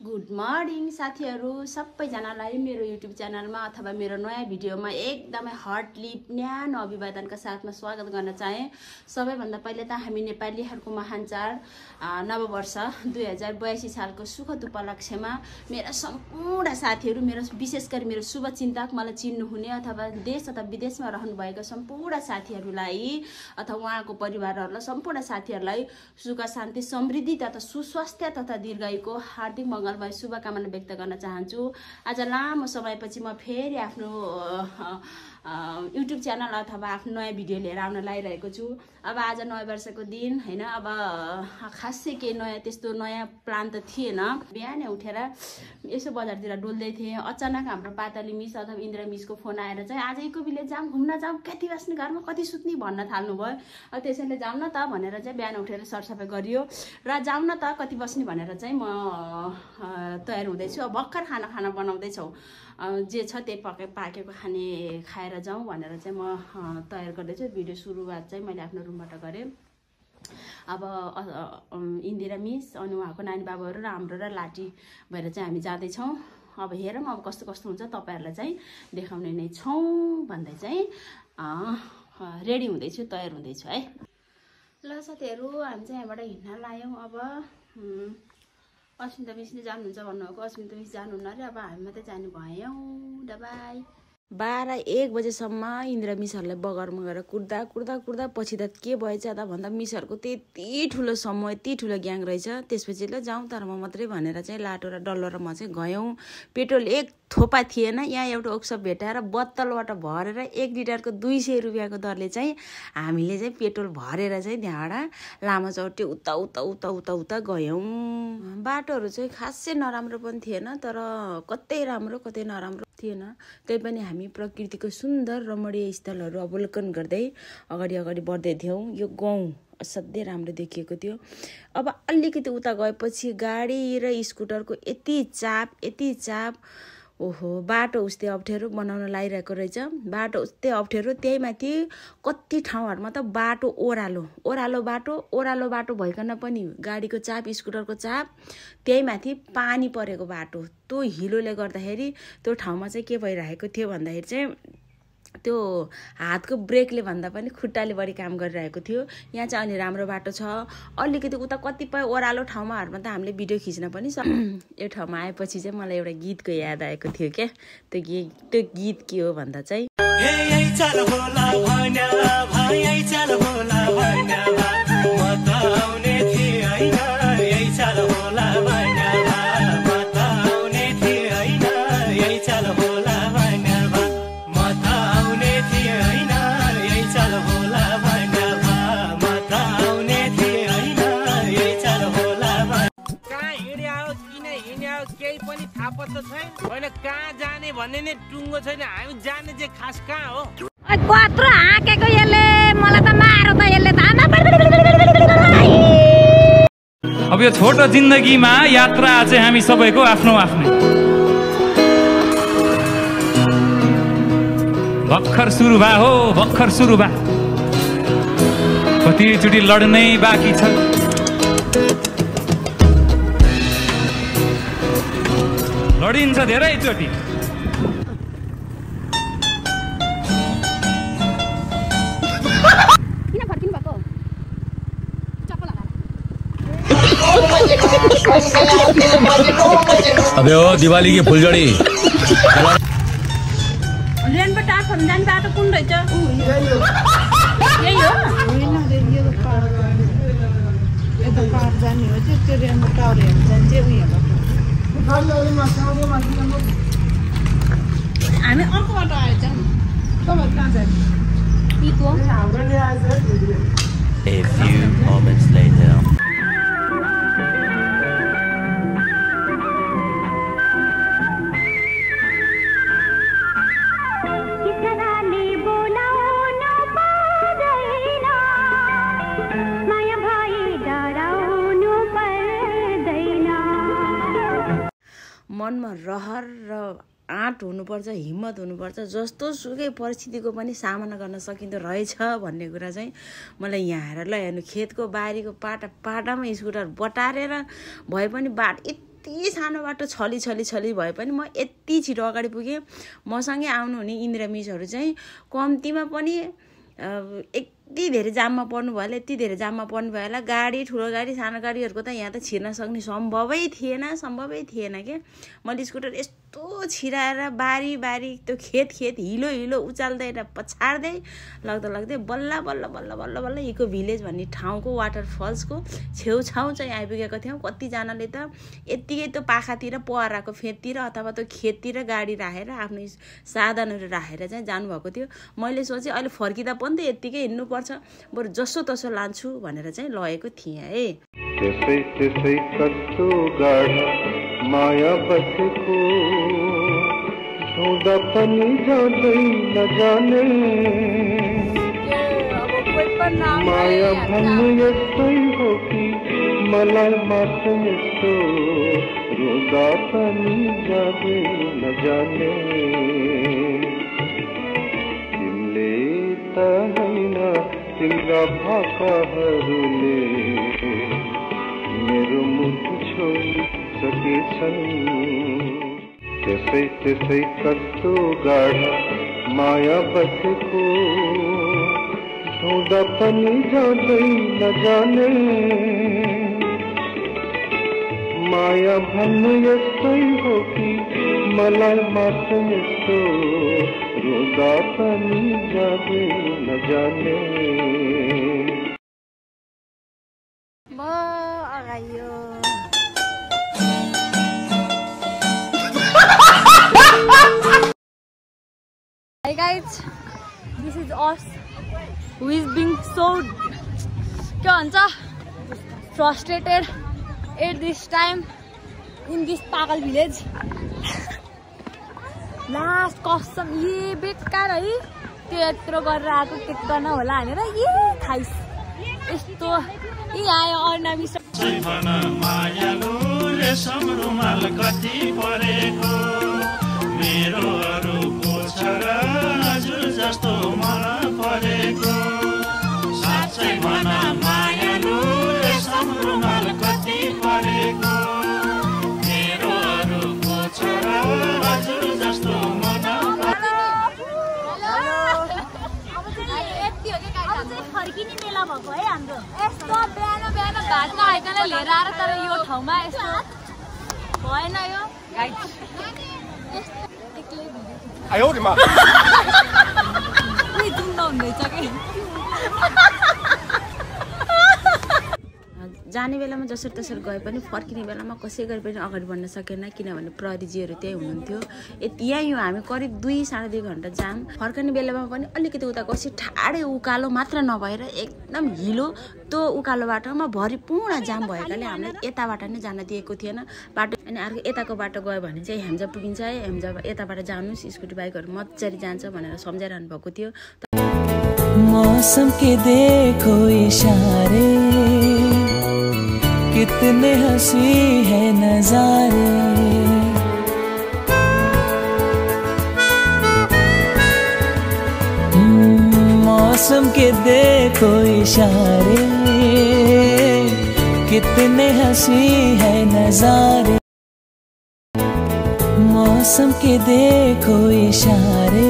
Good morning साथीहरु सबैजनालाई मेरो युट्युब च्यानलमा अथवा मेरो नयाँ भिडियोमा एकदमै हार्टली न्यानो अभिवादनका साथमा स्वागत गर्न चाहे। सबैभन्दा पहिले त हामी नेपालीहरुको महान चाड नववर्ष 2082 सालको सुखद उपलक्ष्यमा मेरा सम्पूर्ण साथीहरु, मेरो विशेष गरी मेरो शुभचिन्तक, मलाई चिन्नुहुने अथवा देश अथवा विदेशमा रहनु भएको सम्पूर्ण साथीहरुलाई अथवा उहाँको परिवारहरुलाई सम्पूर्ण साथीहरुलाई सुख शान्ति समृद्धि तथा सुस्वास्थ्य तथा दीर्घायुको हार्दिक मंगलमय शुभकामना व्यक्त गर्न चाहन्छु। आज लामो समयपछि म फेरि आफ्नो युट्युब च्यानल अथवा आफ्नो नयाँ भिडियो लिएर आउन लागिरहेको छु। अब आज नयाँ वर्षको दिन हैन, अब खासै के नयाँ त्यस्तो नयाँ प्लान त थिएन। बिहानै उठेर यसो बजारतिर डुल्दै थिएँ, अचानक हाम्रो पातली मिस अथवा इन्द्र मिसको फोन आएर चाहिँ आज इको भिलेज जाऊँ, घुम्न जाऊँ, कति बस्ने घरमा कति सुत्ने भन्न थाल्नु भयो। त्यसैले जाऊँ न त भनेर चाहिँ बिहान उठेर सरसफाइ गरियो र जाऊँ न त कति बस्ने भनेर चाहिँ म तयार हुँदैछु। अब भर्खर खाना बनाउँदैछौँ, जे छ त्यही पाकेको खाने खाएर जाउँ भनेर चाहिँ म तयार गर्दैछु। भिडियो सुरुवात चाहिँ मैले आफ्नो रुमबाट गरेँ। अब इन्दिरा मिस अनि उहाँको नानी बाबुहरू र हाम्रो र लाटी भएर चाहिँ हामी जाँदैछौँ। अब हेरौँ अब कस्तो कस्तो हुन्छ, तपाईहरुलाई चाहिँ देखाउने नै छौँ भन्दै चाहिँ रेडी हुँदैछु, तयार हुँदैछु है। ल साथीहरु, हामी चाहिँ यहाँबाट हिँड्न लाग्यौँ। अब अस्मिता मिसले जानुहुन्छ भन्नुभएको, अस्मिता मिस जानुहुन्न अरे, अब हामी मात्रै जाने भयौँ। बाई 12-1 बजेसम्म इन्द्र मिसहरूलाई बगरमा गएर कुर्दा पछि त के भएछ त भन्दा मिसहरूको त्यति ठुलो समूह, यति ठुलो ग्याङ रहेछ। त्यसपछि ल जाउँ तर म मात्रै भनेर चाहिँ लाटो र डल्लो र म चाहिँ गयौँ। पेट्रोल एक थोपा थिएन। यहाँ एउटा ओक्सप भेटाएर बोतलबाट भरेर 1 लिटरको 200 रुपियाँको दरले चाहिँ हामीले चाहिँ पेट्रोल भरेर चाहिँ त्यहाँबाट लामो चौटे उता गयौँ। बाटोहरू चाहिँ खासै नराम्रो पनि थिएन, तर कतै राम्रो कतै नराम्रो थिएन। त्यही पनि हामी प्रकृतिको सुन्दर रमणीय स्थलहरू अवलोकन गर्दै अगाडि बढ्दै थियौँ। यो गाउँ असाध्यै राम्रो देखिएको थियो। अब अलिकति उता गएपछि गाडी र स्कुटरको यति चाप, ओहो, बाटो उस्तै अप्ठ्यारो बनाउन लागिरहेको रहेछ। बाटो उस्तै अप्ठ्यारो, त्यही माथि कति ठाउँहरूमा त बाटो ओह्रालो बाटो भइकन पनि गाडीको चाप, स्कुटरको चाप, त्यही माथि पानी परेको बाटो। त्यो हिलोले गर्दाखेरि त्यो ठाउँमा चाहिँ के भइरहेको थियो भन्दाखेरि चाहिँ त्यो हातको ब्रेकले भन्दा पनि खुट्टाले बढी काम गरिरहेको थियो। यहाँ चाहिँ अलि राम्रो बाटो छ। अलिकति उता कतिपय ओह्रालो ठाउँमाहरूमा त हामीले भिडियो खिच्न पनि यो ठाउँमा आएपछि चाहिँ मलाई एउटा गीतको याद आएको थियो क्या। त्यो गीत के हो भन्दा चाहिँ कहाँ जाने भन्ने नै टुङ्गो छैन। हामी जाने चाहिँ खास कहाँ हो? कत्रो हाँकेको यसले, मलाई त मारो त यसले त। अब यो छोटो जिन्दगीमा यात्रा चाहिँ हामी सबैको आफ्नो आफ्नै। भर्खर सुरु भा कतिचोटि लड्नै बाँकी छ। लडिन्छ धेरैचोटि। अबे ओ दिवाली की फुलझड़ी रेनबाट आफन जाने बाटो कुन रहेछ? यही हो। यता पार जाने हो त्यो रेनबाट टावर हेर्न जान्छ उयोबाट। हामी अर्को बाटो आएछ। तपाईहरु कहाँ जाने? इको A few moments later. मनमा रहर र आँट हुनुपर्छ, हिम्मत हुनुपर्छ। जस्तो सुकै परिस्थितिको पनि सामना गर्न सकिँदो रहेछ भन्ने कुरा चाहिँ मलाई यहाँ आएर ल हेर्नु, खेतको बारीको पाटामा स्कुटर बटारेर भए पनि यति सानो बाटो छली भए पनि म यति छिटो अगाडि पुगेँ। मसँगै आउनु हुने इन्द्र मिसहरू चाहिँ कम्तीमा पनि यति धेरै जाममा पर्नु भयो होला, यति धेरै जाममा पर्नु भयो होला। गाडी, ठुलो गाडी, सानो गाडीहरूको त यहाँ त छिर्न सक्ने सम्भवै थिएन के। मैले स्कुटर यस्तो छिराएर बारी त्यो खेत हिलो उचाल्दै पछार्दै लाग्दै बल्ल इको भिलेज भन्ने ठाउँको वाटरफल्सको छेउछाउ चाहिँ आइपुगेको थियौँ। कतिजनाले त यत्तिकै त्यो पाखातिर पहराको फेदतिर अथवा त्यो खेततिर गाडी राखेर आफ्नो साधनहरू राखेर चाहिँ जानुभएको थियो। मैले सोचेँ अहिले फर्किँदा पनि त यत्तिकै हिँड्नुपर्छ, बरु जसो तसो लान्छु भनेर चाहिँ लगेको थिएँ है। त्यसै कस्तो गाढा माया बसेको सौदा पनि जाँदै नजाने माया भन्नु यस्तै हो कि मलाई मात्र यस्तो रुँदा पनि जाँदै नजाने तिमीले त होइन तिम्रा भाकाहरूले मेरो मुटु छोडिसकेछन् त्यसै कस्तो गाढा माया बसेको सौदा पनि जाँदै नजाने माया भन्नु यस्तै हो कि मलाई मात्र यस्तो रुँदा पनि जाँदै नजाने Hey guys, this is us who is being so frustrated at this time in this pagal village. Last कसम ये बेकार है त्यो यत्रो गरेर आएको टेक्क नहोला भनेर ये खाइस यस्तो यी आयो अर्नामी मायालुले समरुमाल कति परेको मेरो अरूको छरा हजुर जस्तो मन परेको साँच्चै मन मायालुले समरुमाल कति परेको मेरो अरूको छरा हजुर जस्तो मन फर्किने बेला भएको है हाम्रो यस्तो बिहान भात नआइकन लिएर आएर तर यो ठाउँमा यस्तो भएन यो आयो रे मा उही जुम्न हुँदैछ कि जाने बेलामा जसरी तसरी गए पनि फर्किने बेलामा कसै गरी पनि अगाडि बढ्न सकेन किनभने प्रहरीजीहरू त्यही हुनुहुन्थ्यो। यहीँ हामी करिब 2-2.5 घन्टा जाम। फर्कने बेलामा पनि अलिकति उता कसै ठाडै उकालो मात्र नभएर एकदम हिलो त्यो उकालो बाटोमा भरिपूर्ण जाम भएकाले हामीलाई यताबाट नै जान दिएको थिएन बाटो। अनि अर्को यताको बाटो गयो भने चाहिँ हेम्जा पुगिन्छ है, हेम्जा यताबाट जानुस् स्कुटी बाइकहरू मजाले जान्छ भनेर सम्झाइरहनु भएको थियो। मौसम के देखो इशारे कितने हंसी है नजारे मौसम के देखो इशारे कितने हंसी है नजारे मौसम के देखो इशारे